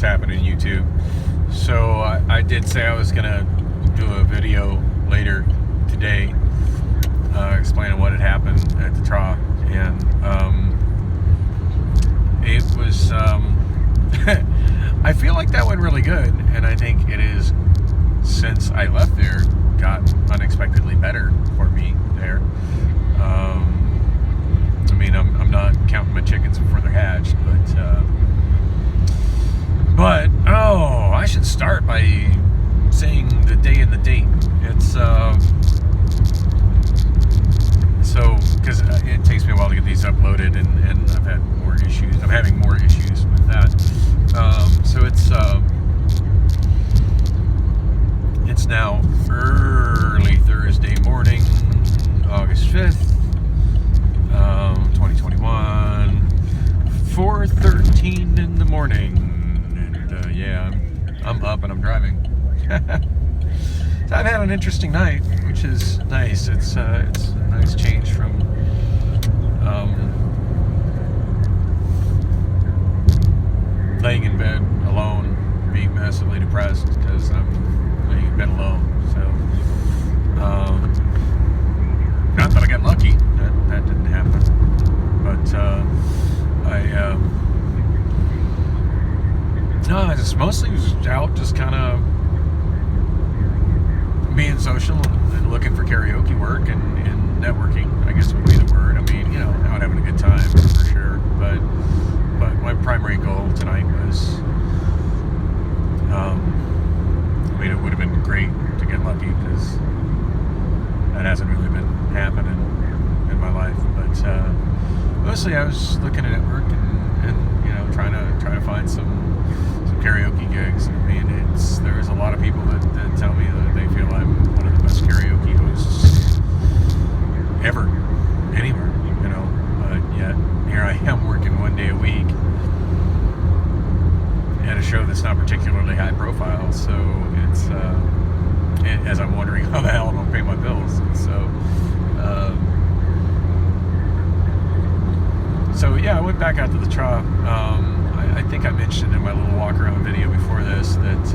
happening in YouTube. So I did say I was going to do a video later today explaining what had happened at the trough. And it was, I feel like that went really good. And I think it is, since I left there, got unexpectedly better for me there. I mean, I'm not counting my chickens before they're hatched, but oh, I should start by saying the day and the date. It's so, because it takes me a while to get these uploaded, and I've had more issues. I'm having more issues with that. So it's now early Thursday morning, August 5th, 2021, 4:13 in the morning. And yeah, I'm up and I'm driving. So I've had an interesting night, which is nice. It's a nice change from laying in bed alone, being massively depressed because I'm laying in bed alone. So not that I got lucky, that didn't happen, but I just mostly was out just kind of being social and looking for karaoke work and networking, I guess would be the word. I mean, you know, out having a good time for sure. But my primary goal tonight was, I mean, it would have been great to get lucky because that hasn't really been happening in my life. But mostly I was looking at network and you know, trying to find some karaoke gigs. I mean, there's a lot of people that tell me that they feel I'm one of the best karaoke hosts ever, anywhere, you know, but yet here I am working one day a week at a show that's not particularly high profile, so it's, as I'm wondering how the hell I'm going to pay my bills. So yeah, I went back out to the trough. I think I mentioned in my little walk around video before this that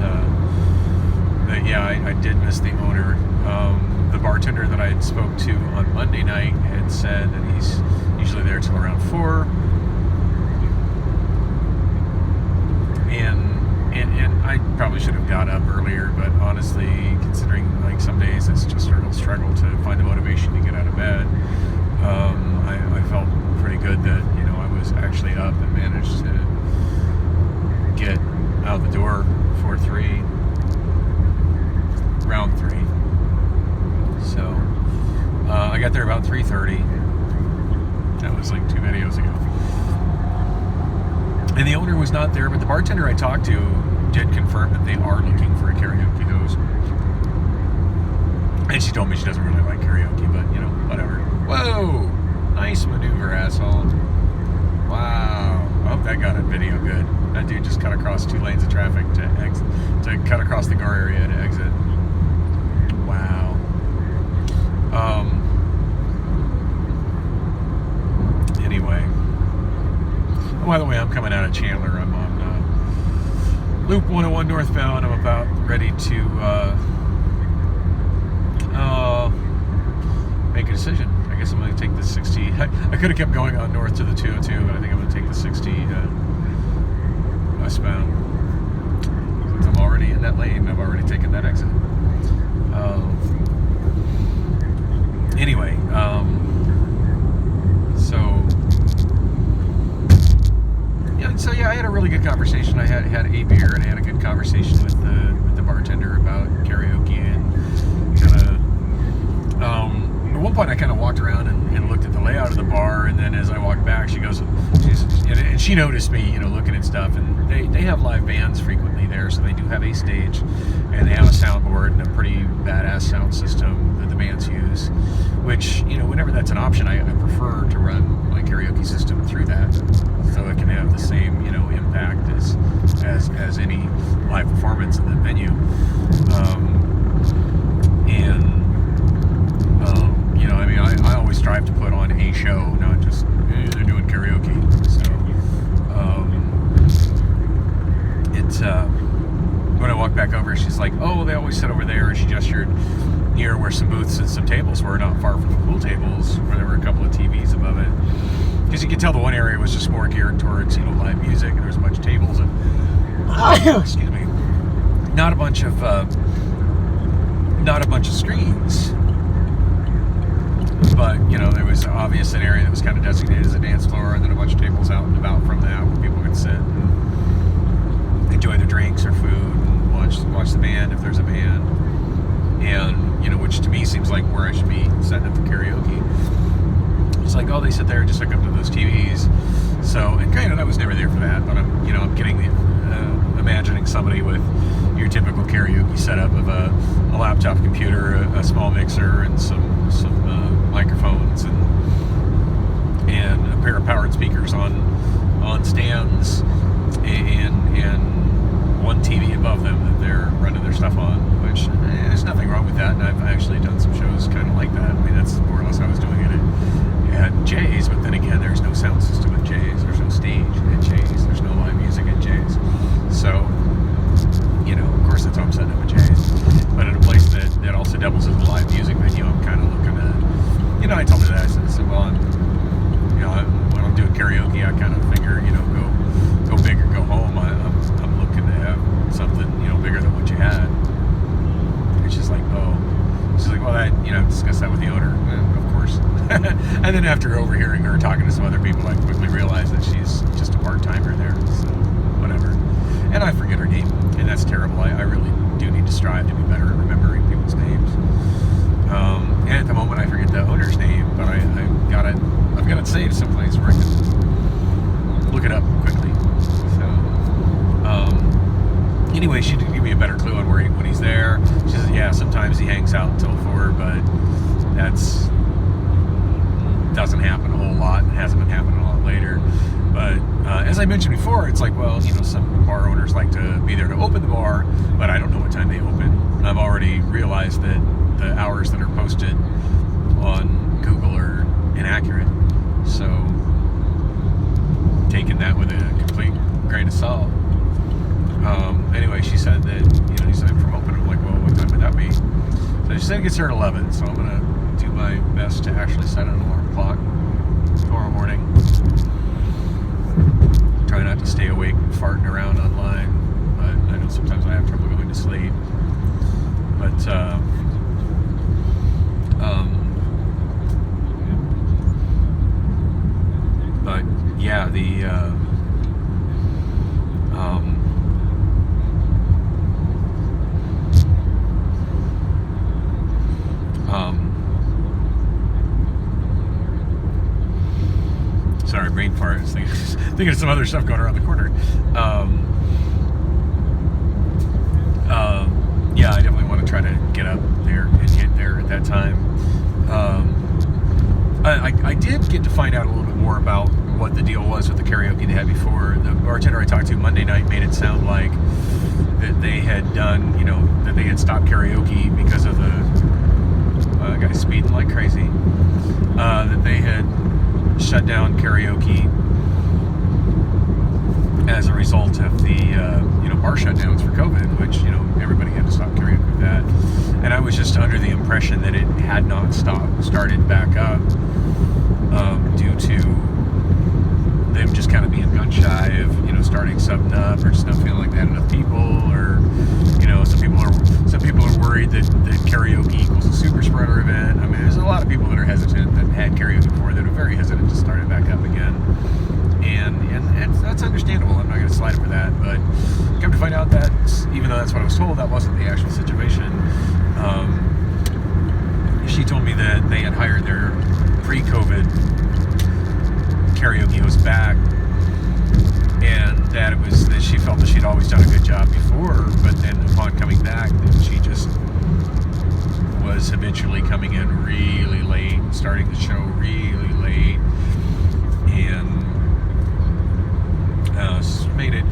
yeah, I did miss the owner. The bartender that I spoke to on Monday night had said that he's usually there till around 4. And I probably should have got up earlier, but honestly, considering like some days it's just a real struggle to find the motivation to get out of bed, I felt pretty good that, you know, I was actually up and managed to get out the door for round 3. So I got there about 3:30. That was like 2 videos ago. And the owner was not there, but the bartender I talked to did confirm that they are looking for a karaoke host. And she told me she doesn't really like karaoke, but you know, whatever. Whoa! Nice maneuver, asshole. Wow. I hope that got a video good. That dude just cut across 2 lanes of traffic to cut across the gar area to exit. Wow. Anyway. Oh, by the way, I'm coming out of Chandler. I'm on Loop 101 northbound. I'm about ready to make a decision. I guess I'm going to take the 60. I could have kept going on north to the 202, but I think I'm going to take the 60 westbound. Since I'm already in that lane, I've already taken that exit. Anyway, so yeah, I had a really good conversation. I had a beer and I had a good conversation with the bartender about karaoke and kind of. At one point, I kind of walked around and looked at the layout of the bar, and then as I walked back, she goes, and she noticed me, you know, looking at stuff, and they have live bands frequently there, so they do have a stage, and they have a soundboard and a pretty badass sound system that the bands use, which, you know, whenever that's an option, I prefer to run my karaoke system through that, so it can have the same, you know, impact as any live performance in the venue, you know, I mean, I always strive to put on a show, not just, hey, they're doing karaoke. So, she's like, oh, they always sit over there, and she gestured near where some booths and some tables were, not far from the pool tables, where there were a couple of TVs above it. Because you could tell the one area was just more geared towards, live music, and there was a bunch of tables and excuse me, not a bunch of screens. But there was obvious an area that was kind of designated as a dance floor, and then a bunch of tables out and about from that where people could sit and enjoy their drinks or food and watch the band if there's a band. And which to me seems like where I should be setting up for karaoke. It's like, oh, they sit there and just hook up to those TVs. So, and granted, I was never there for that, but I'm getting imagining somebody with your typical karaoke setup of a laptop computer, a small mixer, and some microphones, and a pair of powered speakers on stands, and one TV above them that they're running their stuff on. Which there's nothing wrong with that, and I've actually done some shows kind of like that. I mean, that's more or less how I was doing it at Jay's, but then again, there's no sound system at Jay's, there's no stage at Jay's, there's no live music at Jay's. So, of course that's how I'm setting up at Jay's. But at a place that also doubles as a live music venue, I'm kind of looking at, I told her that, I said, well, when I'm doing karaoke, I kind of figure, go big or go home. I'm looking to have something, bigger than what you had. And she's like, oh. She's like, well, discuss that with the owner. And of course. And then after overhearing her talking to some other people, I quickly realized that she's just a part-timer there. So, whatever. And I forget her name, and that's terrible. I really do need to strive to be better at remembering people's names. And at the moment, I forget the owner's name, but I've got it saved someplace where I can look it up quickly. So, anyway, she did give me a better clue on when he's there. She says, yeah, sometimes he hangs out until 4, but that's doesn't happen a whole lot. It hasn't been happening a lot later. But as I mentioned before, it's like, well, some bar owners like to be there to open the bar, but I don't know what time they open. I've already realized that the hours that are posted on Google are inaccurate. So, taking that with a complete grain of salt. Anyway, she said that, he's like, from open. I'm like, well, what time would that be? So she said it gets here at 11, so I'm going to do my best to actually set an alarm clock tomorrow morning. Try not to stay awake farting around online, but I know sometimes I have trouble going to sleep. But, yeah, sorry, brain fart. I was thinking of some other stuff going around the corner. Yeah, I definitely want to try to get up there and get there at that time. I did get to find out a little bit more about what the deal was with the karaoke they had before. The bartender I talked to Monday night made it sound like that they had done, that they had stopped karaoke because of the guy speeding like crazy. That they had shut down karaoke as a result of the bar shutdowns for COVID, which everybody had to stop karaoke with that. And I was just under the impression that it had not started back up due to them just kind of being gun shy of starting something up, or just not feeling like they had enough people, or some people are worried that karaoke equals a super spreader event. I mean, there's a lot of people that are hesitant that had karaoke before that are very hesitant to start it back up again, and that's understandable. I'm not going to slide it for that, but come to find out that even though that's what I was told, that wasn't the actual situation. She told me that they had hired their pre-COVID karaoke host back, and that it was that she felt that she'd always done a good job before, but then upon coming back, that she just was habitually coming in really late, starting the show really late, and made it.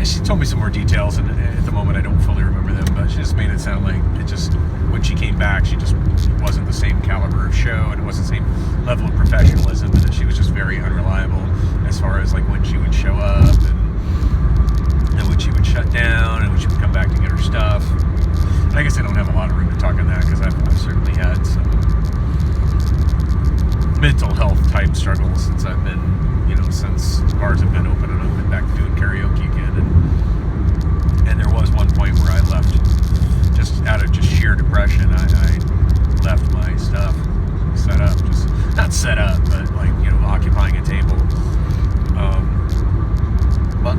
She told me some more details, and at the moment I don't fully remember them, but she just made it sound like it just, when she came back, she just wasn't the same caliber of show, and it wasn't the same level of professionalism, and that she was just very unreliable as far as when she would show up, and when she would shut down, and when she would come back to get her stuff.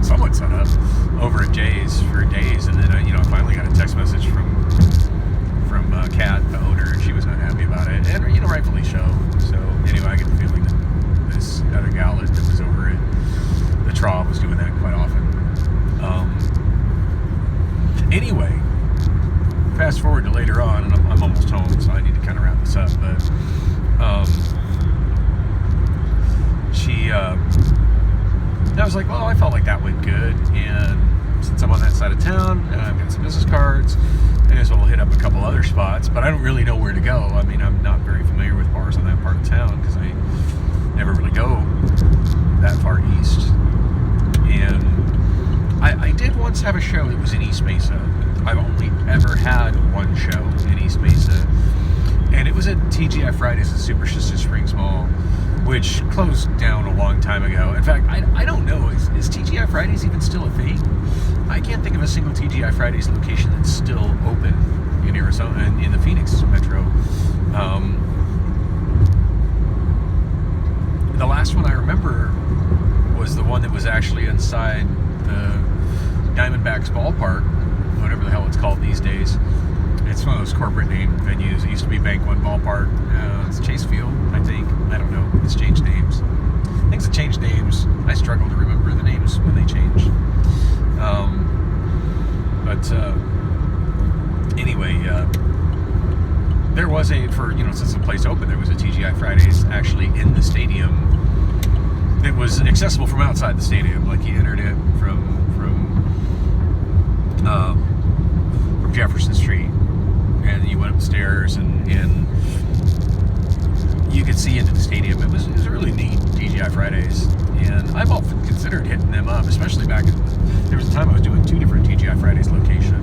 somewhat set up over at Jay's for days, and then I finally got a text message from Kat, the owner, and she was not happy about it, and rightfully so. So anyway, I get the feeling that this other gal that was over at the Trough was doing that quite often. Anyway, fast forward to later on, and I'm almost home, so I need to kind of wrap this up. But I was like, well, I felt like that went good, and since I'm on that side of town, I've got some business cards, I as well hit up a couple other spots, but I don't really know where to go. I mean, I'm not very familiar with bars on that part of town because I never really go that far east. And I did once have a show that was in East Mesa. I've only ever had one show in East Mesa, and it was at TGI Fridays at Superstition Springs Mall, which closed down a long time ago. In fact, I don't know, is TGI Fridays even still a thing? I can't think of a single TGI Fridays location that's still open in Arizona, in the Phoenix metro. The last one I remember was the one that was actually inside the Diamondbacks ballpark, whatever the hell it's called these days. It's one of those corporate name venues. It used to be Bank One Ballpark. It's Chase Field, I think. I don't know. It's changed names. Things have changed names. I struggle to remember the names when they change. Anyway, there was since the place opened, there was a TGI Fridays actually in the stadium that was accessible from outside the stadium. Like you entered it from Jefferson Street, and you went upstairs, and you could see into the stadium. It was really neat, TGI Fridays, and I've often considered hitting them up, especially back there was a time I was doing 2 different TGI Fridays locations.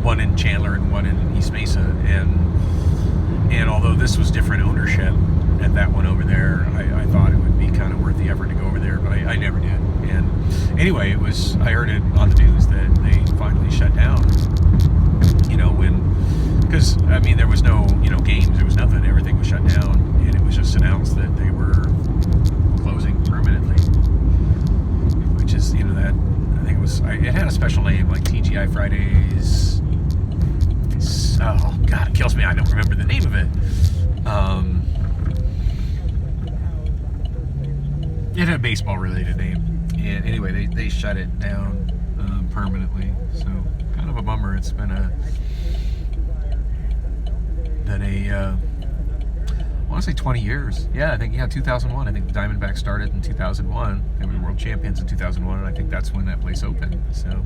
One in Chandler and one in East Mesa, and although this was different ownership at that one over there, I thought it would be kind of worth the effort to go over there, but I never did. And anyway, I heard it on the news that they finally shut down, because there was no games, there was nothing, everything was shut down, and it was just announced that they were closing permanently, which is that I think it had a special name like TGI Fridays. Oh God, it kills me, I don't remember the name of it. It had a baseball related name, and anyway, they shut it down permanently, so kind of a bummer. It's been I want to say 20 years. Yeah, I think 2001. I think the Diamondbacks started in 2001. They were world champions in 2001, and I think that's when that place opened. So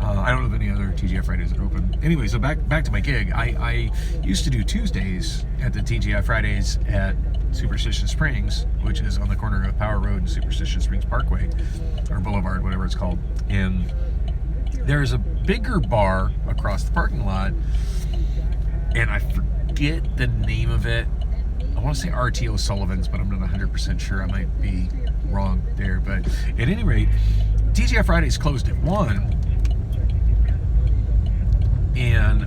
I don't know of any other TGI Fridays that open. Anyway, so back to my gig. I used to do Tuesdays at the TGI Fridays at Superstition Springs, which is on the corner of Power Road and Superstition Springs Parkway, or Boulevard, whatever it's called. And there's a bigger bar across the parking lot, and I forget the name of it. I want to say R.T. O'Sullivan's, but I'm not 100% sure. I might be wrong there. But at any rate, TGI Fridays closed at 1, and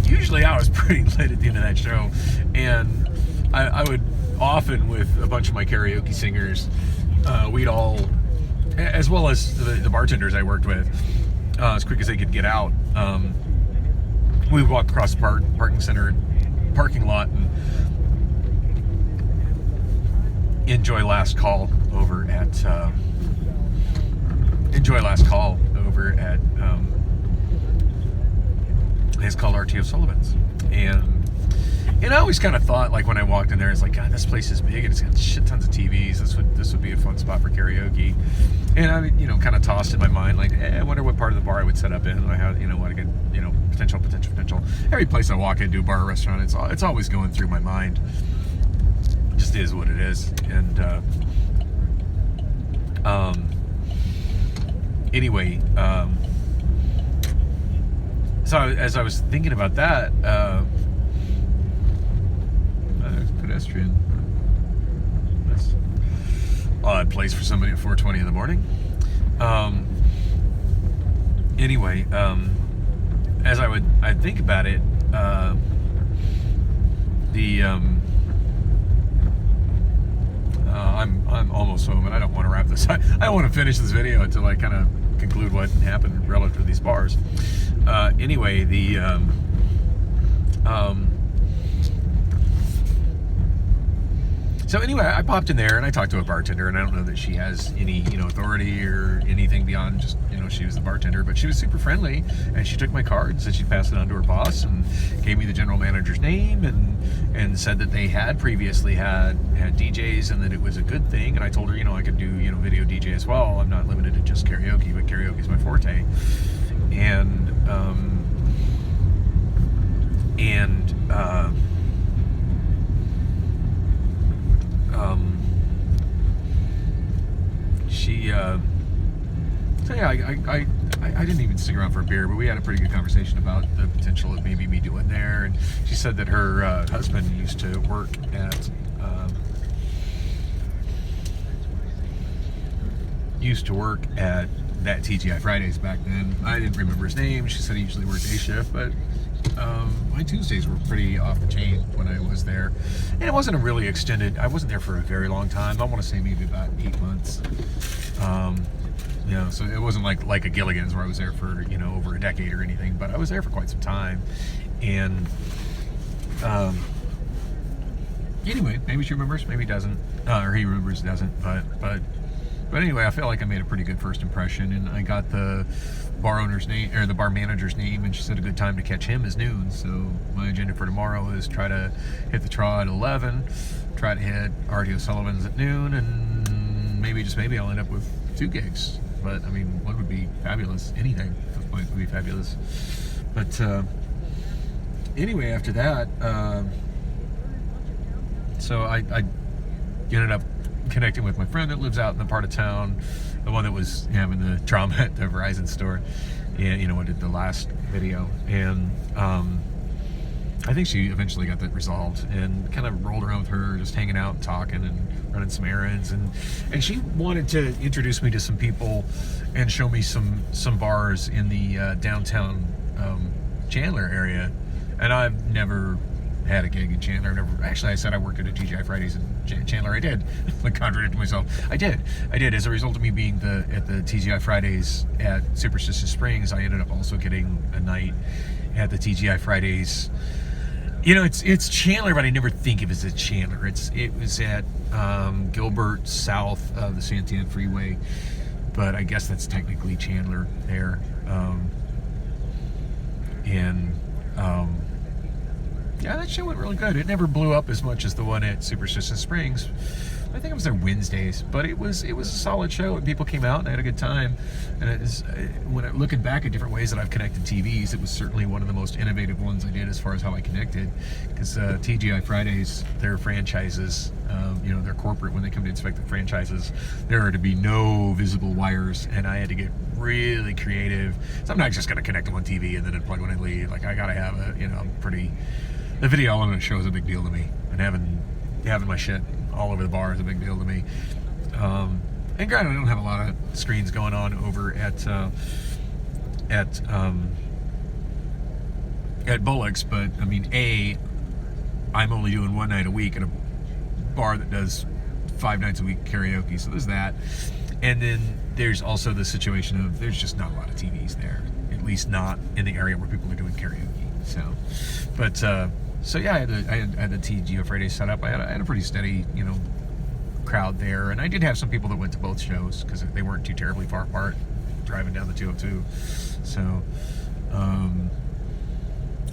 usually I was pretty lit at the end of that show, and I would often, with a bunch of my karaoke singers, we'd all, as well as the bartenders I worked with, as quick as they could get out, we would walk across the parking lot and enjoy Last Call over at it's called R.T. O'Sullivan's, and I always kind of thought, like, when I walked in there, it's like, God, this place is big and it's got shit tons of TVs. This would be a fun spot for karaoke. And I, kind of tossed in my mind, like, I wonder what part of the bar I would set up in. I had, what I could, potential. Every place I walk into, a bar or restaurant, it's always going through my mind. It just is what it is. And anyway, so as I was thinking about that, there's a pedestrian. That's an odd place for somebody at 4:20 in the morning. Anyway, as I'd think about it, almost home, and I don't want to wrap this. I don't want to finish this video until I kind of conclude what happened relative to these bars. Anyway, so anyway, I popped in there and I talked to a bartender, and I don't know that she has any, authority or anything beyond just, she was the bartender, but she was super friendly, and she took my card and said she'd pass it on to her boss, and gave me the general manager's name, and said that they had previously had DJs, and that it was a good thing. And I told her, I could do, video DJ as well. I'm not limited to just karaoke, but karaoke is my forte. And she so yeah, I didn't even stick around for a beer, but we had a pretty good conversation about the potential of maybe me doing there. And she said that her husband used to work at that TGI Fridays back then. I didn't remember his name. She said he usually worked day shift, but my Tuesdays were pretty off the chain when I was there. And it wasn't a really extended, I wasn't there for a very long time. I want to say maybe about 8 months. So it wasn't like a Gilligan's where I was there for, over a decade or anything, but I was there for quite some time. And anyway, maybe she remembers, maybe doesn't, or he remembers, doesn't, but anyway, I feel like I made a pretty good first impression, and I got the bar owner's name, or the bar manager's name, and she said a good time to catch him is noon. So my agenda for tomorrow is try to hit the Traw at 11, try to hit R.D. O'Sullivan's at noon, and maybe, just maybe, I'll end up with 2 gigs. But I mean, one would be fabulous. Anything at this point would be fabulous. But anyway, after that, so I ended up connecting with my friend that lives out in the part of town, the one that was having the trauma at the Verizon store, and I did the last video, and I think she eventually got that resolved, and kind of rolled around with her, just hanging out and talking and running some errands, and she wanted to introduce me to some people and show me some bars in the downtown Chandler area. And I've never had a gig in Chandler. Actually, I said I worked at a TGI Fridays in Chandler. I did. I contradicted myself. I did. As a result of me being at the TGI Fridays at Superstitious Springs, I ended up also getting a night at the TGI Fridays. It's Chandler, but I never think of it as Chandler. It was at Gilbert, south of the Santan Freeway, but I guess that's technically Chandler there. Yeah, that show went really good. It never blew up as much as the one at Superstitious Springs. I think it was there Wednesdays, but it was a solid show, and people came out and I had a good time. And it is, when I'm looking back at different ways that I've connected TVs, it was certainly one of the most innovative ones I did as far as how I connected. Because TGI Fridays, their franchises, they're corporate. When they come to inspect the franchises, there are to be no visible wires, and I had to get really creative. So I'm not just going to connect to one TV and then unplug when I leave. Like, I got to have the video element show is a big deal to me, and having my shit all over the bar is a big deal to me. And granted, I don't have a lot of screens going on over at Bullock's, but I mean, I'm only doing one night a week at a bar that does 5 nights a week karaoke, so there's that. And then there's also the situation of there's just not a lot of TVs there, at least not in the area where people are doing karaoke. So yeah, I had the TGI Fridays set up. I had a pretty steady, crowd there, and I did have some people that went to both shows because they weren't too terribly far apart, driving down the 202. So,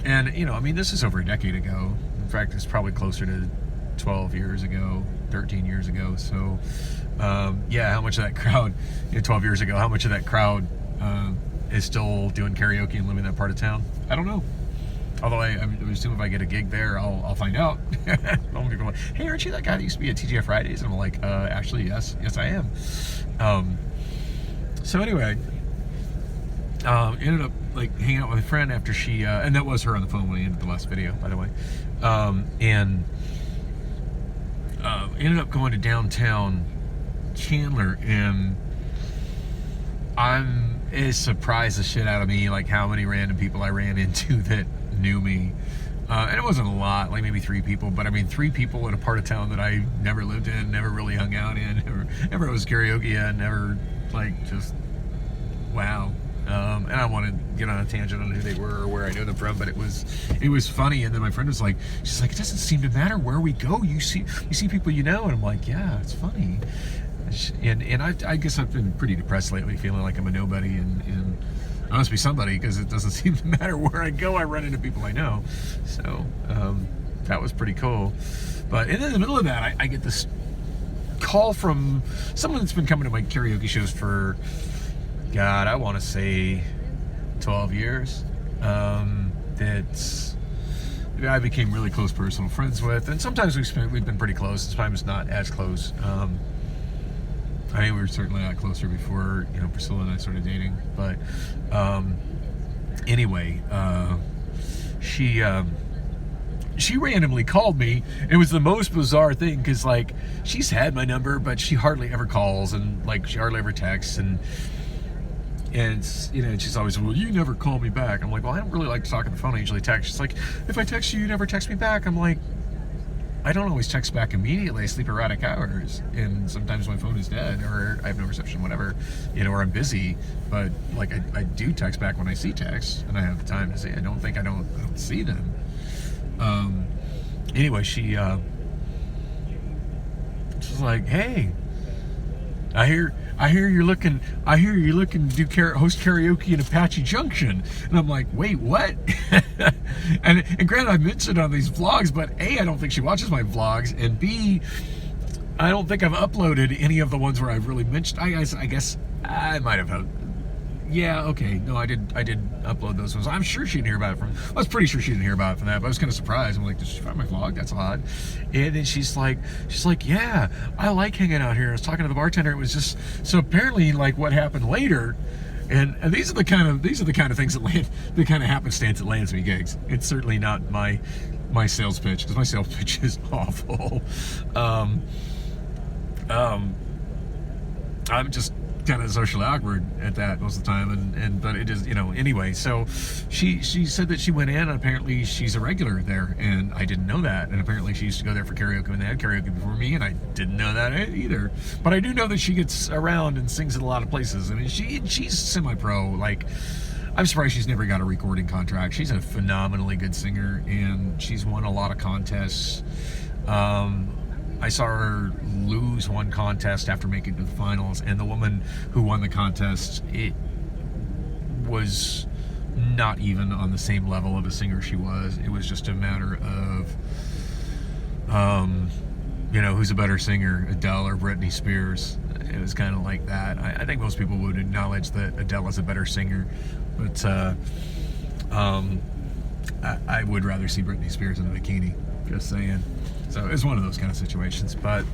and this is over a decade ago. In fact, it's probably closer to 12 years ago, 13 years ago. So, how much of that crowd, 12 years ago, how much of that crowd is still doing karaoke and living in that part of town? I don't know. Although I assume if I get a gig there, I'll find out. People are like, hey, aren't you that guy that used to be at TGI Fridays? And I'm like, actually, yes, I am. So anyway, ended up hanging out with a friend after she, and that was her on the phone when I ended the last video, by the way. Ended up going to downtown Chandler, and it surprised the shit out of me, how many random people I ran into that knew me. And it wasn't a lot, like maybe 3 people, but I mean 3 people in a part of town that I never lived in, never really hung out in, never was karaoke in, never, like, just, wow. And I don't want to get on a tangent on who they were or where I know them from, but it was funny. And then my friend was like, she's like, it doesn't seem to matter where we go. You see people you know, and I'm like, yeah, it's funny. And I guess I've been pretty depressed lately, feeling like I'm a nobody, and I must be somebody, because it doesn't seem to matter where I go, I run into people I know. So that was pretty cool. But in the middle of that, I get this call from someone that's been coming to my karaoke shows for, God, I want to say 12 years. That I became really close personal friends with, and sometimes we've been pretty close. Sometimes not as close. I think we were certainly not closer before, Priscilla and I started dating. But anyway, she randomly called me. It was the most bizarre thing, because, like, she's had my number, but she hardly ever calls, and, like, she hardly ever texts, and she's always, well, you never call me back. I'm like, well, I don't really like to talk on the phone. I usually text. She's like, if I text you, you never text me back. I'm like, I don't always text back immediately. I sleep erratic hours, and sometimes my phone is dead, or I have no reception, whatever, or I'm busy. But, like, I do text back when I see texts, and I have the time to see. I don't see them. Anyway, she's like, hey, I hear you're looking to host karaoke in Apache Junction. And I'm like, wait, what? and granted, I've mentioned on these vlogs, but A, I don't think she watches my vlogs, and B, I don't think I've uploaded any of the ones where I've really mentioned. I guess I might have. Yeah, okay. No, I did upload those ones. I'm sure she didn't hear about it from. I was pretty sure she didn't hear about it from that, but I was kind of surprised. I'm like, did she find my vlog? That's odd. And then she's like, yeah, I like hanging out here. I was talking to the bartender. It was just so apparently, like, what happened later. And these are the kind of things that kind of happenstance that lands me gigs. It's certainly not my sales pitch, because my sales pitch is awful. I'm just kind of socially awkward at that most of the time, but it is, anyway. So she said that she went in, and apparently she's a regular there, and I didn't know that. And apparently she used to go there for karaoke when they had karaoke before me, and I didn't know that either. But I do know that she gets around and sings in a lot of places. I mean, she's semi-pro. Like, I'm surprised she's never got a recording contract. She's a phenomenally good singer, and she's won a lot of contests. I saw her lose one contest after making it to the finals, and the woman who won the contest, it was not even on the same level of a singer she was. It was just a matter of, who's a better singer, Adele or Britney Spears. It was kind of like that. I think most people would acknowledge that Adele is a better singer, but I would rather see Britney Spears in a bikini, just saying. So it's one of those kind of situations, but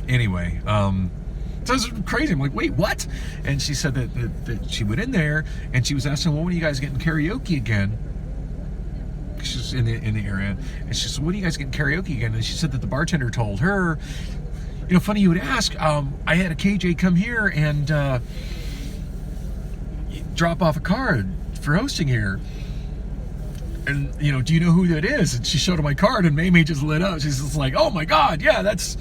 anyway, so it's crazy. I'm like, wait, what? And she said that she went in there, and she was asking, well, when are you guys getting karaoke again? She's in the area, and she said, when are you guys getting karaoke again? And she said that the bartender told her, funny you would ask, I had a KJ come here and drop off a card for hosting here. And, do you know who that is? And she showed her my card, and Mamie just lit up. She's just like, oh my God, yeah, that's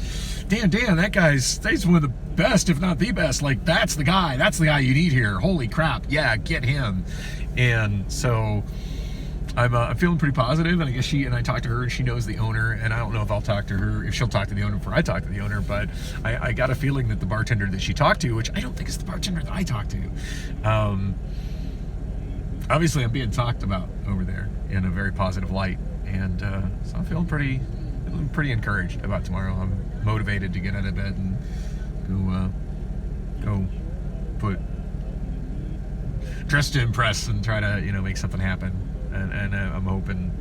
Dan, he's one of the best, if not the best. Like, that's the guy you need here. Holy crap, yeah, get him. And so I'm feeling pretty positive, and I guess I talked to her, and she knows the owner, and I don't know if I'll talk to her, if she'll talk to the owner before I talk to the owner, but I got a feeling that the bartender that she talked to, which I don't think is the bartender that I talked to, obviously I'm being talked about over there in a very positive light, and so I'm feeling pretty encouraged about tomorrow. I'm motivated to get out of bed and go put dress to impress and try to make something happen, and I'm hoping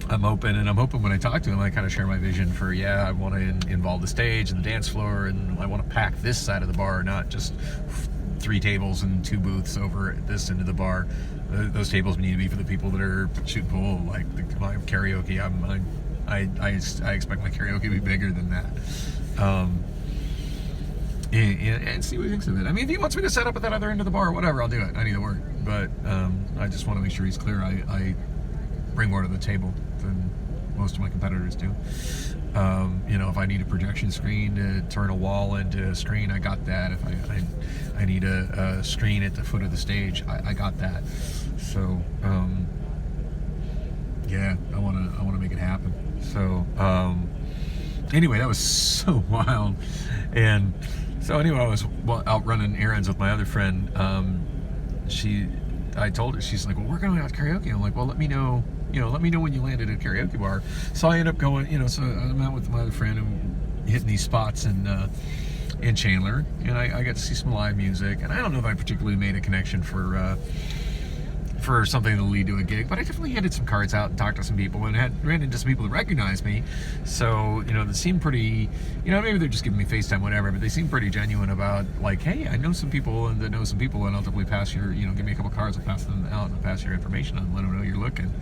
when I talk to him, I kind of share my vision for, I want to involve the stage and the dance floor, and I want to pack this side of the bar, not just 3 tables and 2 booths over at this end of the bar. Those tables need to be for the people that are shooting pool, like my karaoke. I expect my karaoke to be bigger than that. and see what he thinks of it. I mean, if he wants me to set up at that other end of the bar, whatever, I'll do it. I need to work, but I just want to make sure he's clear. I bring more to the table than most of my competitors do. If I need a projection screen to turn a wall into a screen, I got that. If I need a screen at the foot of the stage, I got that. So yeah, I want to make it happen. So anyway, that was so wild. And so anyway, I was out running errands with my other friend. I told her, she's like, well, we're going out to karaoke. I'm like, well, let me know when you landed at a karaoke bar. So I end up going, so I'm out with my other friend and hitting these spots in Chandler, and I got to see some live music. And I don't know if I particularly made a connection for something to lead to a gig, but I definitely handed some cards out and talked to some people and ran into some people that recognized me. So, that seemed pretty, maybe they're just giving me FaceTime, whatever, but they seem pretty genuine about, like, hey, I know some people and that know some people, and I'll definitely pass your, give me a couple cards, I'll pass them out and I'll pass your information on, let them know you're looking.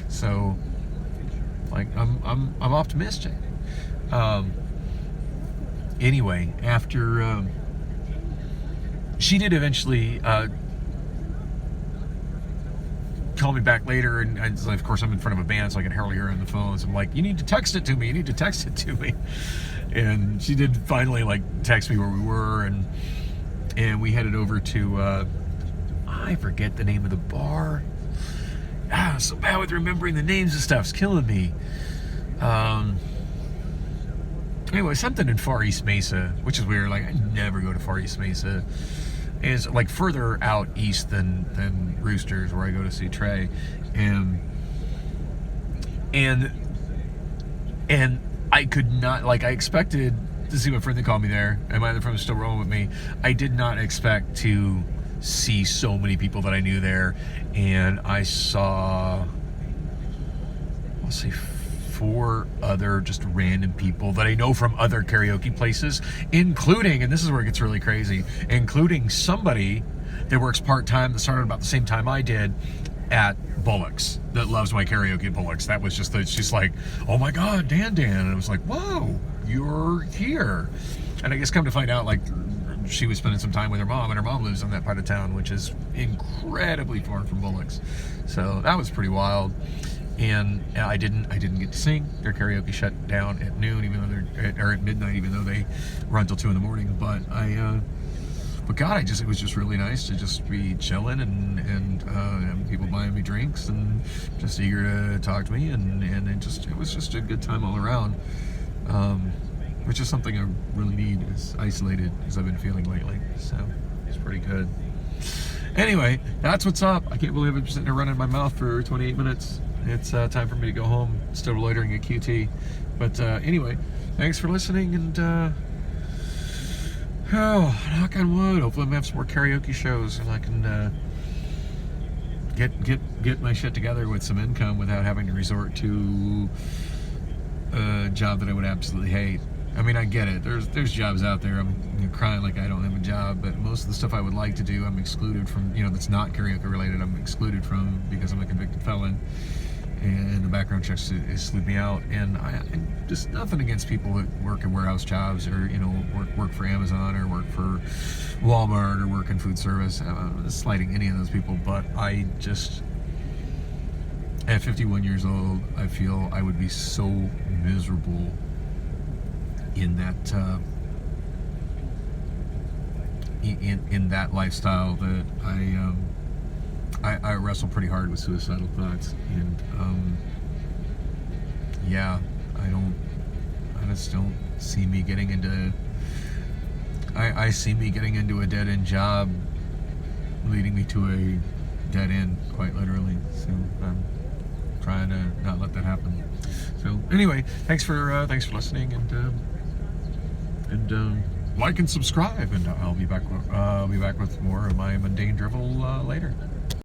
So, like, I'm optimistic. Anyway, after, she did eventually, call me back later, and of course I'm in front of a band, so I can hardly hear her on the phone. So I'm like, you need to text it to me. And she did finally text me where we were, and we headed over to I forget the name of the bar. So bad with remembering the names of stuff. It's killing me. Anyway, something in Far East Mesa, which is weird. I never go to Far East Mesa. Is further out east than Roosters, where I go to see Trey, and I could not, I expected to see my friend that called me there, and my other friend was still rolling with me. I did not expect to see so many people that I knew there, and I saw, I'll say, 4 other just random people that I know from other karaoke places, including, and this is where it gets really crazy, including somebody that works part-time that started about the same time I did at Bullock's, that loves my karaoke at Bullock's. That was she's like, oh my God, Dan. And I was like, whoa, you're here. And I guess come to find out, she was spending some time with her mom, and her mom lives in that part of town, which is incredibly far from Bullock's. So that was pretty wild. And I didn't get to sing. Their karaoke shut down at noon, even though or at midnight, even though they run till 2 a.m. But God, it was just really nice to just be chilling and people buying me drinks and just eager to talk to me, and it was just a good time all around. Which is something I really need, as isolated as I've been feeling lately. So it's pretty good. Anyway, that's what's up. I can't believe I'm sitting there running my mouth for 28 minutes. It's time for me to go home. Still loitering at QT. But anyway, thanks for listening, and knock on wood, hopefully I'm gonna have some more karaoke shows, and I can get my shit together with some income without having to resort to a job that I would absolutely hate. I mean, I get it. There's jobs out there. I'm crying like I don't have a job, but most of the stuff I would like to do, I'm excluded from. That's not karaoke related. I'm excluded from because I'm a convicted felon, and the background checks sleep me out. And I just nothing against people that work in warehouse jobs, or work for Amazon, or work for Walmart, or work in food service. I'm not slighting any of those people, but I just, at 51 years old, I feel I would be so miserable in that in that lifestyle that I wrestle pretty hard with suicidal thoughts, and I just don't see me getting into. I see me getting into a dead end job, leading me to a dead end, quite literally. So I'm trying to not let that happen. So anyway, thanks for listening, and like and subscribe, and I'll be back with more of my mundane drivel later.